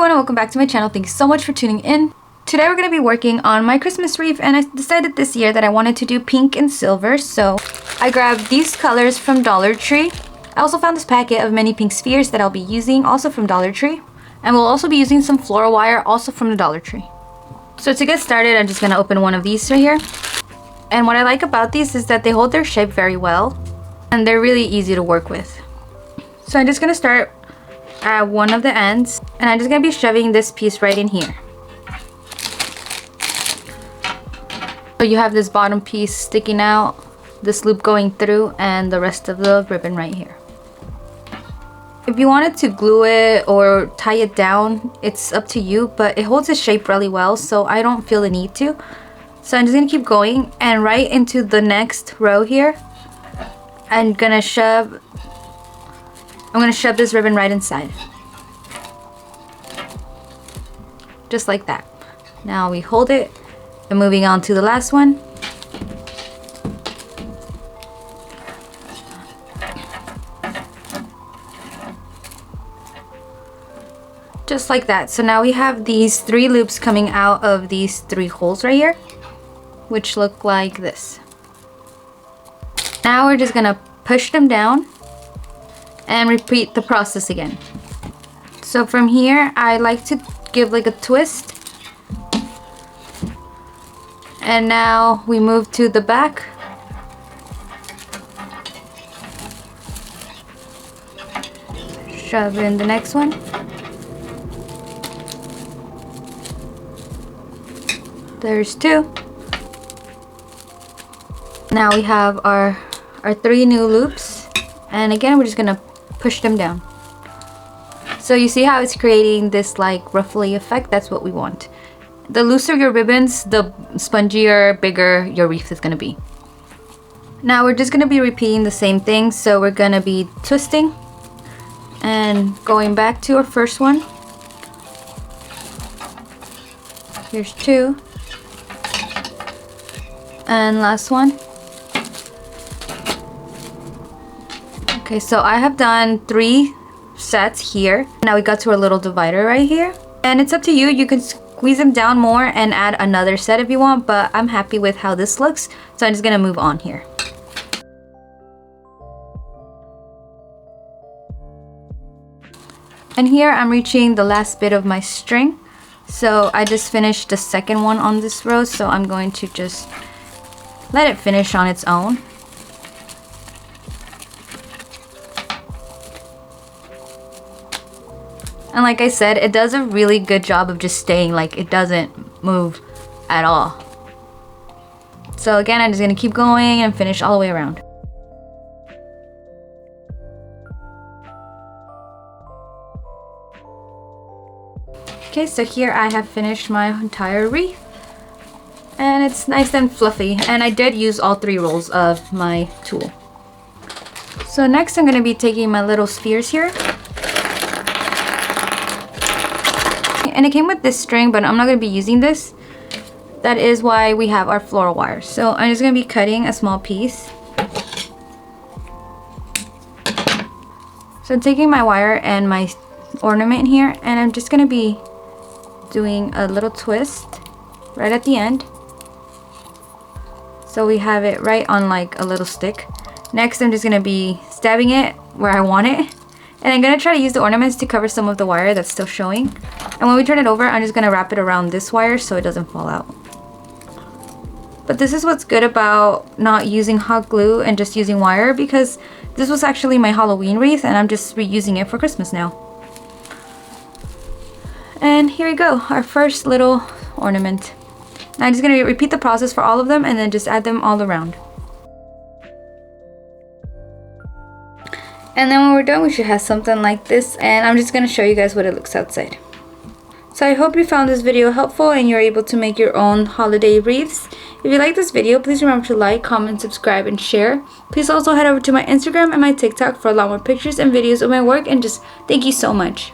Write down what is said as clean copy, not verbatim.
everyone and welcome back to my channel. Thank you so much for tuning in. Today we're going to be working on my Christmas wreath, and I decided this year that I wanted to do pink and silver, so I grabbed these colors from Dollar Tree. I also found this packet of many pink spheres that I'll be using, also from Dollar Tree, and we'll also be using some floral wire, also from the Dollar Tree. So to get started, I'm just going to open one of these right here. And what I like about these is that they hold their shape very well, and they're really easy to work with. So I'm just going to start at one of the ends, and I'm just going to be shoving this piece right in here. So you have this bottom piece sticking out, this loop going through, and the rest of the ribbon right here. If you wanted to glue it or tie it down, it's up to you, but it holds its shape really well, so I don't feel the need to. So I'm just going to keep going, and right into the next row here, I'm going to shove this ribbon right inside. Just like that. Now we hold it, and moving on to the last one. Just like that. So now we have these 3 loops coming out of these 3 holes right here, which look like this. Now we're just gonna push them down and repeat the process again. So from here, I like to give like a twist. And now we move to the back. Shove in the next one. There's 2. Now we have our 3 new loops, and again we're just gonna push them down. So you see how it's creating this like ruffly effect? That's what we want. The looser your ribbons, the spongier, bigger your wreath is gonna be. Now we're just gonna be repeating the same thing, so we're gonna be twisting and going back to our first one. Here's 2. And last one. Okay, so I have done 3 sets here. Now we got to our little divider right here. And it's up to you. You can squeeze them down more and add another set if you want, but I'm happy with how this looks. So I'm just gonna move on here. And here I'm reaching the last bit of my string. So I just finished the second one on this row, so I'm going to just let it finish on its own. And like I said, it does a really good job of just staying, like it doesn't move at all. So again, I'm just gonna keep going and finish all the way around. Okay, so here I have finished my entire wreath. And it's nice and fluffy, and I did use all 3 rolls of my tool. So next I'm going to be taking my little spheres here. And it came with this string, but I'm not going to be using this. That is why we have our floral wire. So I'm just going to be cutting a small piece. So I'm taking my wire and my ornament here, and I'm just going to be doing a little twist right at the end. So we have it right on like a little stick. Next, I'm just gonna be stabbing it where I want it. And I'm gonna try to use the ornaments to cover some of the wire that's still showing. And when we turn it over, I'm just gonna wrap it around this wire so it doesn't fall out. But this is what's good about not using hot glue and just using wire, because this was actually my Halloween wreath and I'm just reusing it for Christmas now. And here we go, our first little ornament. I'm just going to repeat the process for all of them and then just add them all around. And then when we're done, we should have something like this, and I'm just going to show you guys what it looks outside. So I hope you found this video helpful and you're able to make your own holiday wreaths. If you like this video, please remember to like, comment, subscribe, and share. Please also head over to my Instagram and my TikTok for a lot more pictures and videos of my work, and just thank you so much.